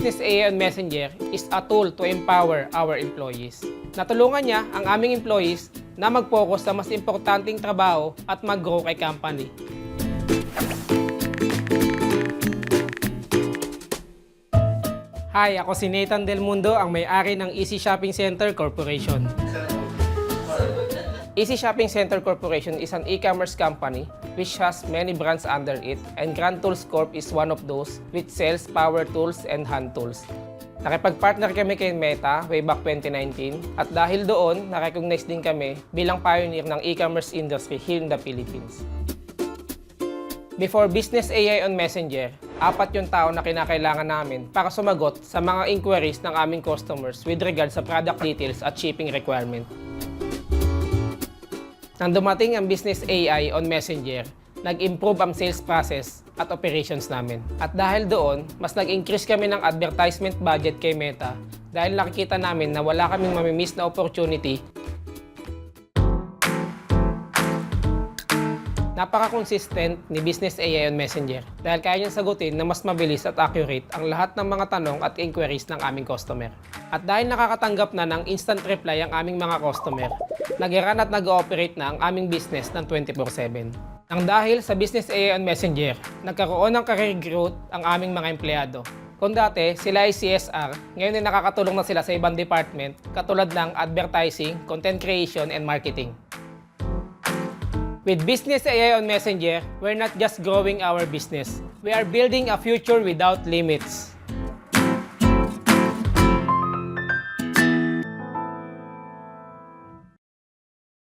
Business AI on Messenger is a tool to empower our employees. Natulungan niya ang aming employees na mag-focus sa mas importanteng trabaho at mag-grow kay company. Hi, ako si Nathan Del Mundo, ang may-ari ng Easy Shopping Center Corporation. Easy Shopping Center Corporation is an e-commerce company which has many brands under it, and Grand Tools Corp is one of those which sells power tools and hand tools. Nakipag-partner kami kay Meta way back 2019 at dahil doon, na-recognize din kami bilang pioneer ng e-commerce industry here in the Philippines. Before Business AI on Messenger, 4 yung tao na kinakailangan namin para sumagot sa mga inquiries ng aming customers with regard sa product details at shipping requirement. Nang dumating ang Business AI on Messenger, nag-improve ang sales process at operations namin. At dahil doon, mas nag-increase kami ng advertisement budget kay Meta dahil nakikita namin na wala kaming mamimiss na opportunity. Napaka-consistent ni Business AI on Messenger dahil kaya niyang sagutin na mas mabilis at accurate ang lahat ng mga tanong at inquiries ng aming customer. At dahil nakakatanggap na ng instant reply ang aming mga customer, nag-run at nag-ooperate na ang aming business ng 24/7. Nang dahil sa Business AI on Messenger, nagkaroon ng career growth ang aming mga empleyado. Kung dati sila ay CSR, ngayon ay nakakatulong na sila sa ibang department katulad ng advertising, content creation, and marketing. With Business AI on Messenger, we're not just growing our business. We are building a future without limits.